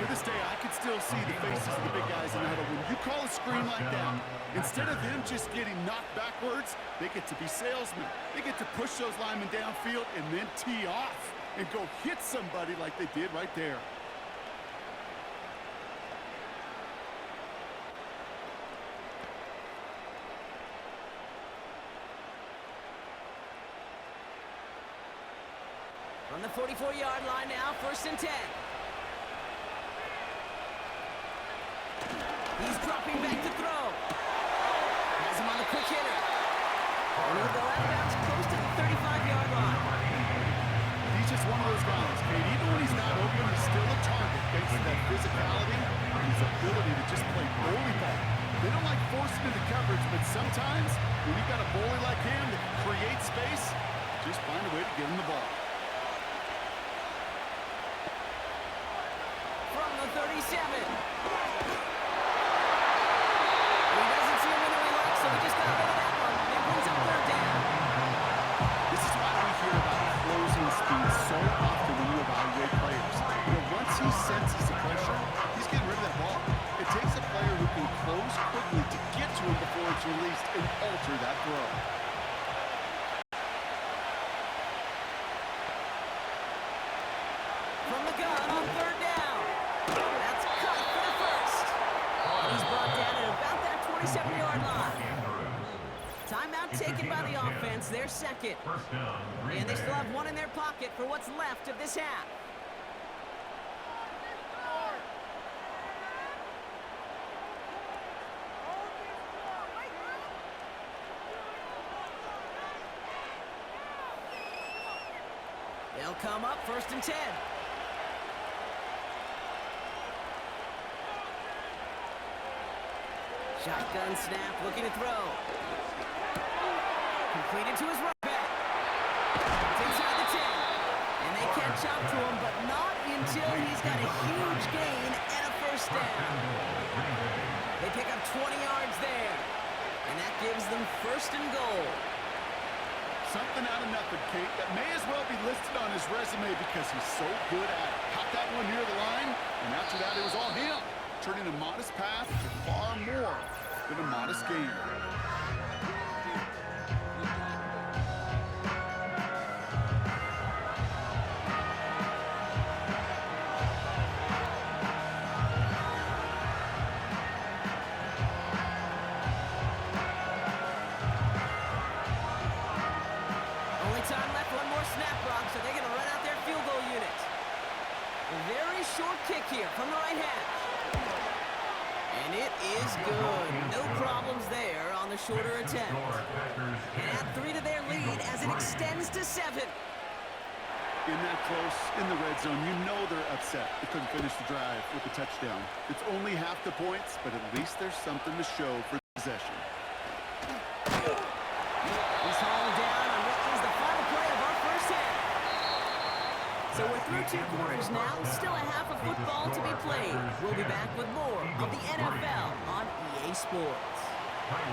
To this day, I can still see the faces of the big guys in the huddle. When you call a screen like that, instead of them just getting knocked backwards, they get to be salesmen. They get to push those linemen downfield and then tee off and go hit somebody like they did right there. From the 44-yard line now, 1st and 10. He's dropping back to throw. Has him on the quick hitter. And he'll go out of bounds close to the 35-yard line. He's just one of those guys, Kate. Even when he's not open, he's still a target thanks to that physicality and his ability to just play bully ball. They don't like forcing into coverage, but sometimes when you've got a bully like him that can create space, just find a way to get him the ball. From the 37. He doesn't see him in the way, so he just got rid of that one. It brings up 3rd down. This is why we hear about closing speed so often when you evaluate players. You know, once he senses the pressure, he's getting rid of that ball. It takes a player who can close quickly to get to him before it's released and alter that throw. From the gun on 3rd down. That's cut for the 1st. And he's brought down at about that 27-yard line. Timeout taken by the offense, their 2nd. And they still have one in their pocket for what's left of this half. They'll come up 1st and 10. Shotgun snap, looking to throw. Completed to his right back. It's inside the 10. And they catch up to him, but not until he's got a huge gain and a 1st down. They pick up 20 yards there. And that gives them 1st and goal. Something out of nothing, Kate. That may as well be listed on his resume because he's so good at it. Caught that one near the line, and after that it was all him. Turning a modest path to far more than a modest gain. Only time left, one more snap, Rob, so they're going to run out their field goal unit. A very short kick here from the right hash. And it is good. No problems there on the shorter attempt. And add 3 to their lead as it extends to 7. In that close, in the red zone, you know they're upset. They couldn't finish the drive with the touchdown. It's only half the points, but at least there's something to show for possession. He's hauled down on what is the final play of our 1st half. So we're through 2 quarters now. Still a half of football to be played. We'll be back with more of the NFL on EA Sports.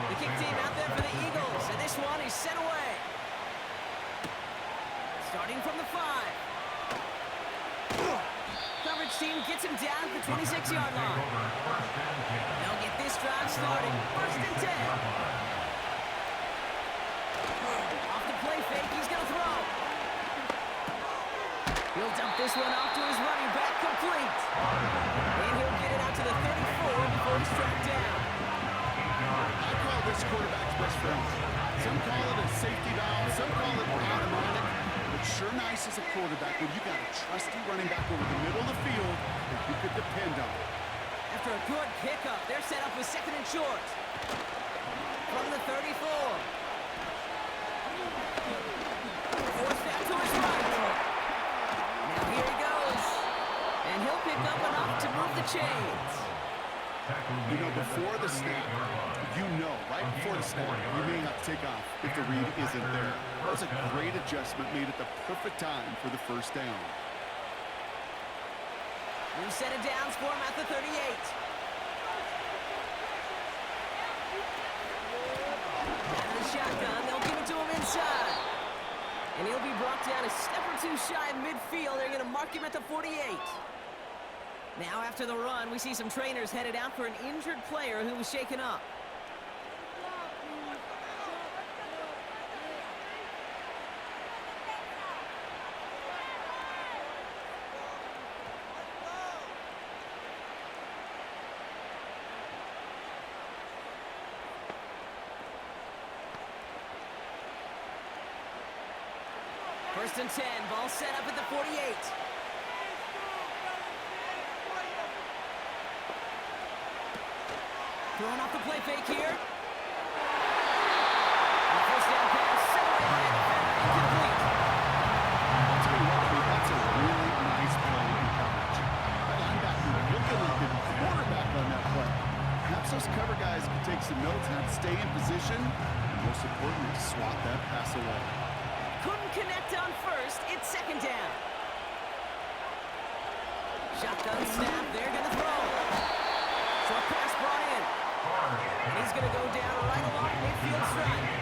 The kick team out there for the Eagles, and this one is sent away. Starting from the 5. Coverage team gets him down at the 26-yard line. They'll get this drive started. 1st and 10. Off the play fake, he's going to throw. He'll dump this one off to his running back, complete. And he'll get it out to the 34 before he's tracked down. I call this quarterback's best friend. Some call it a safety valve, some call it automatic. But sure nice as a quarterback when you got a trusty running back over the middle of the field that you could depend on. After a good pickup, they're set up with 2nd and short. From the 34. Forced out to his right. Now here he goes. And he'll pick up enough to move the chains. You know, before the snap, you know, right before the snap, you may have to take off if the read isn't there. That was a great adjustment made at the perfect time for the 1st down. New set of downs for him at the 38. Out of the shotgun, they'll give it to him inside. And he'll be brought down a step or 2 shy of midfield. They're going to mark him at the 48. Now after the run, we see some trainers headed out for an injured player who was shaken up. First and 10, ball set up at the 48. Throwing off the play fake here. And first down pass, set away by a defender, incomplete. I'll tell you what, that's a really nice play in coverage. That linebacker looking like a quarterback on that play. Perhaps those cover guys can take some notes and have to stay in position. And most importantly, swat that pass away. Couldn't connect on first. It's second down. Shotgun snap. They're going to throw. Short pass brought in. And he's going to go down right along midfield strike.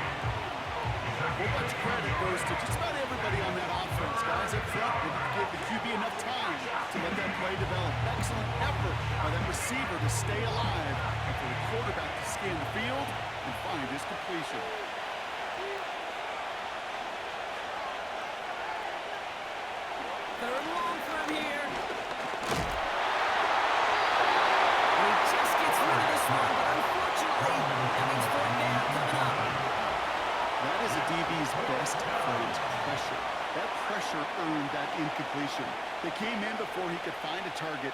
Well, much credit goes to just about everybody on that offense. Guys up front, they give the QB enough time to let that play develop. Excellent effort by that receiver to stay alive and for the quarterback to scan the field and find his completion. Third and long for him here. And he just gets rid of this one, but unfortunately, that means fourth down coming up. That is a DB's best friend, pressure. That pressure earned that incompletion. They came in before he could find a target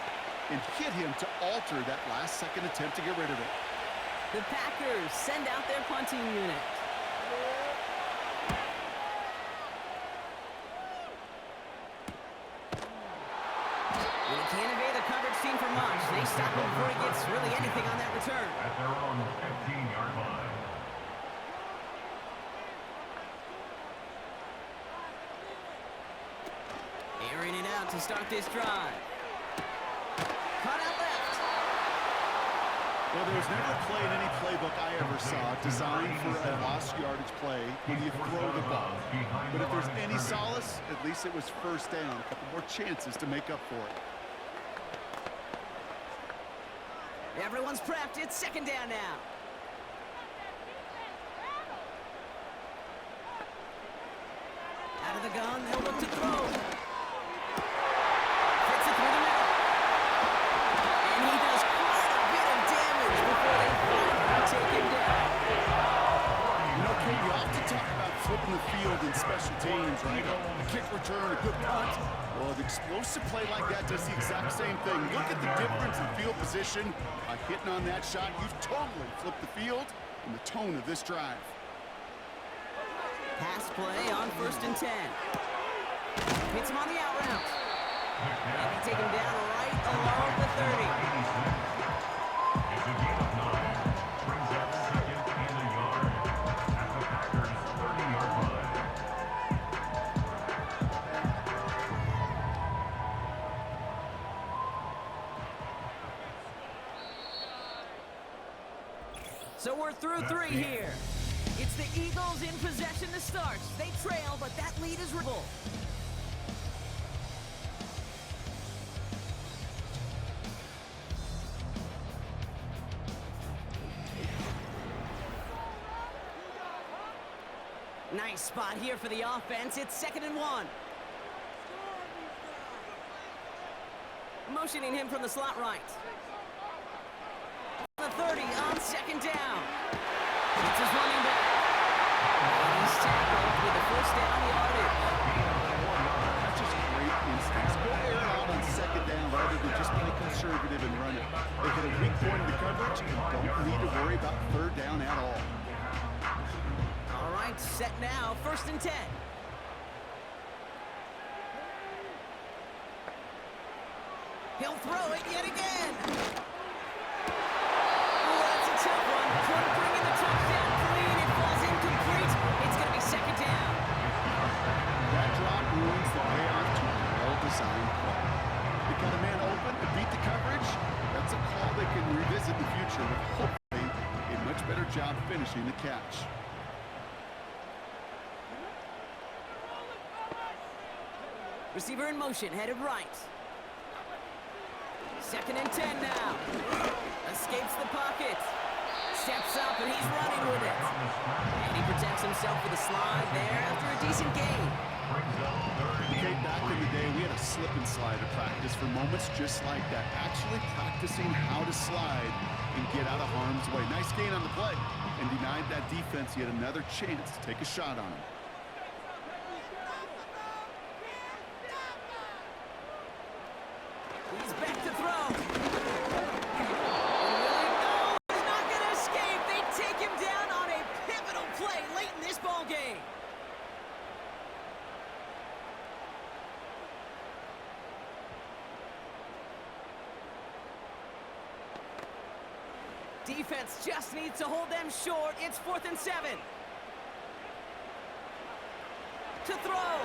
and hit him to alter that last-second attempt to get rid of it. The Packers send out their punting unit. When he can't evade the coverage team for much, they stop him before he gets really anything on that return. At their own 15-yard line. Airing it out to start this drive. Cut out left. Well, there was never a play in any playbook I ever saw designed for a lost yardage play when you throw the ball. But if there's any solace, at least it was first down. A couple more chances to make up for it. Everyone's prepped. It's second down now. Out of the gun, they'll look to throw. Fits it through the middle. And he does quite a bit of damage before they finally take him down. You know, Kate, you often talk about flipping the field in special teams, right? A kick return, a good punt. Well, an explosive play like that does the exact same thing. Look at the difference in field position. By hitting on that shot, you've totally flipped the field and the tone of this drive. Pass play on first and 10. Hits him on the out route. And they take him down right along the 30. It's a gain of 9. Brings up second and a yard at the Packers' 30-yard line. So we're through three here. It's the Eagles in possession to start. They trail, but that lead is real. Nice spot here for the offense. It's 2nd and 1. Motioning him from the slot right. The 30 on second down. It's his running back. And he's tackled with a first down yardage. That's just great instincts. Go air it out on second down rather than just play conservative and run it. They hit a weak point in the coverage and don't need to worry about third down at all. All right, set now. 1st and 10. He'll throw it yet again. Oh, that's a tough one. Couldn't bring in the touchdown clean. It falls incomplete. It's going to be second down. That drop ruins the payoff to a well-designed play. They got a man open to beat the coverage. That's a call they can revisit in the future with hopefully a much better job finishing the catch. Receiver in motion, headed right. Second and 10 now. Escapes the pocket. Steps up, and he's running with it. And he protects himself with a slide there after a decent gain. Okay, back in the day, we had a slip and slide at practice for moments just like that. Actually practicing how to slide and get out of harm's way. Nice gain on the play, and denied that defense yet another chance to take a shot on him. He's back to throw. And really, no, he's not going to escape. They take him down on a pivotal play late in this ball game. Defense just needs to hold them short. It's 4th and 7. To throw.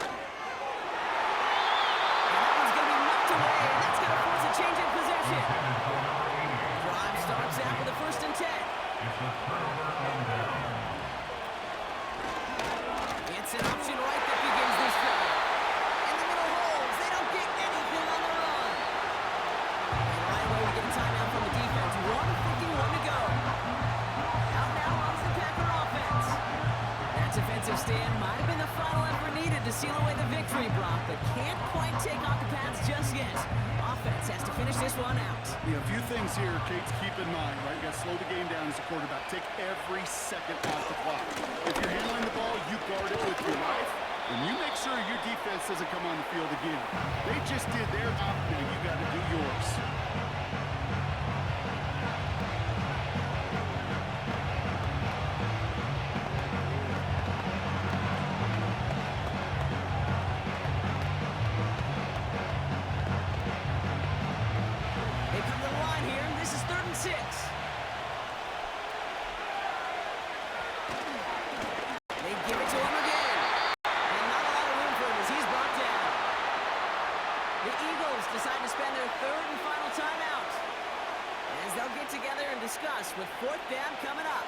And that one's going to be knocked away, and that's going to force a change in possession. Drive starts out with a 1st and 10. It's an option right that begins this drive. In the middle holes, they don't get anything on the run. And right away we get a timeout from the defense. 1:51 to go. Out now runs the Packer offense. That defensive stand might have been the final effort needed to seal away the victory, Brock, but can't quite take off the Pats just yet. Offense has to finish this one out. Yeah, a few things here, Kate, to keep in mind, right? You got to slow the game down as a quarterback. Take every second off the clock. If you're handling the ball, you guard it with your life. And you make sure your defense doesn't come on the field again. They just did their job, now you got to do yours. They come to the line here, and this is 3rd and 6. They give it to him again. And not a lot of room for him as he's brought down. The Eagles decide to spend their 3rd and final timeout, as they'll get together and discuss with 4th down coming up.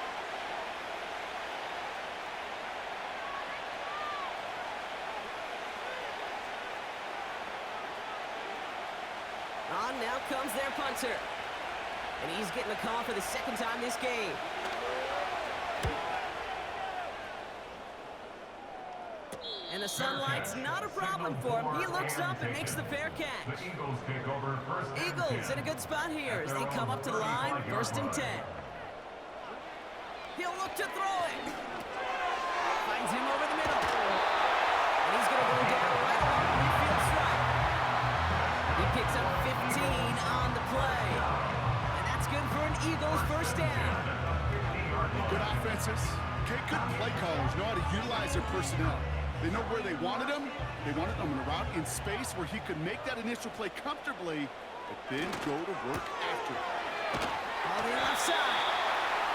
On now comes their punter. And he's getting a call for the 2nd time this game. And the sunlight's not a problem for him. He looks up and makes the fair catch. The Eagles take over 1st and Eagles in a good spot here as they come up to the line, 1st and 10. He'll look to throw it. Finds him over the middle. And he's going to go down right along the midfield stripe. He picks up 15 on the play. And that's good for an Eagles 1st down. Good offenses. Okay, good play callers know how to utilize their personnel. They know where they wanted him. They wanted him in a route in space where he could make that initial play comfortably, but then go to work after it. On the left side.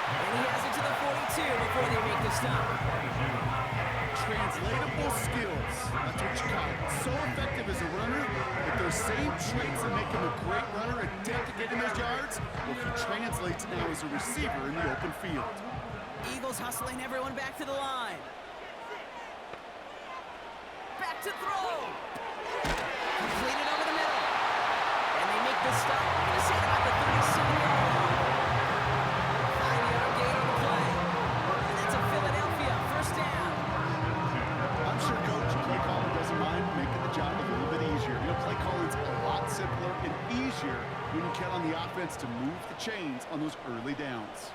And he has it to the 42 before they make the stop. Translatable skills. That's what you call it. So effective as a runner, but those same traits that make him a great runner and adept at getting those yards, well, he translates now as a receiver in the open field. Eagles hustling everyone back to the line. Back to throw. Completed over the middle. And they make the stop. I'm going to say about the 37-yard line. 5-yard gain on the play. And that's a Philadelphia 1st down. I'm sure Coach play caller doesn't mind making the job a little bit easier. You know, play calling's a lot simpler and easier when you count on the offense to move the chains on those early downs.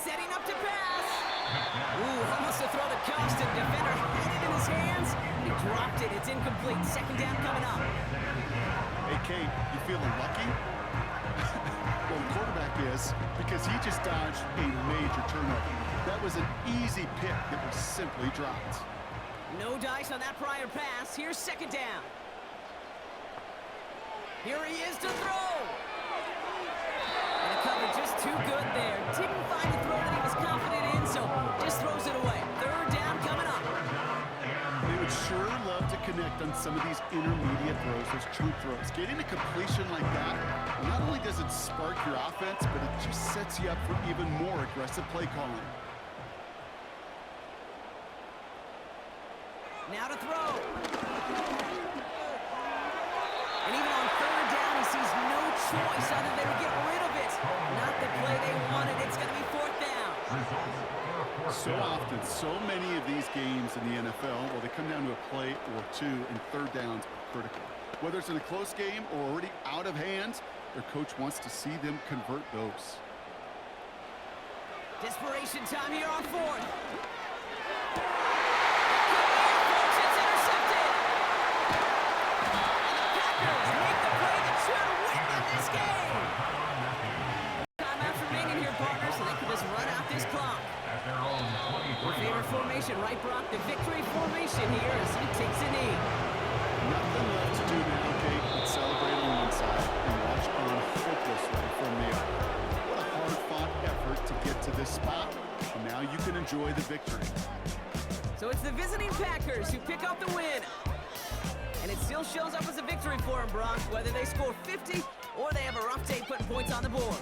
Setting up to pass. Ooh, almost a throw that cost him. Defender had it in his hands. He dropped it. It's incomplete. 2nd down coming up. Hey, Kate, you feeling lucky? Well, the quarterback is, because he just dodged a major turnover. That was an easy pick that was simply dropped. No dice on that prior pass. Here's 2nd down. Here he is to throw. And the cover just too good there. Didn't find a throw that he was confident in, so just throws it away. 3rd down coming up. They would sure love to connect on some of these intermediate throws, those true throws. Getting a completion like that, well, not only does it spark your offense, but it just sets you up for even more aggressive play calling. Now to throw. And even on 3rd down, he sees no choice other than to get rid of it. Not the play they wanted. It's going to be fourth down. So often, so many of these games in the NFL, well, they come down to a play or two, and third downs are critical. Whether it's in a close game or already out of hand, their coach wants to see them convert those. Desperation time here on fourth. Right, Brock, the victory formation here as he takes a knee. Nothing left to do now, Kate, but celebrate on one side and watch on hopelessly from the other. What a hard-fought effort to get to this spot, and now you can enjoy the victory. So it's the visiting Packers who pick up the win. And it still shows up as a victory for them, Brock, whether they score 50 or they have a rough day putting points on the board.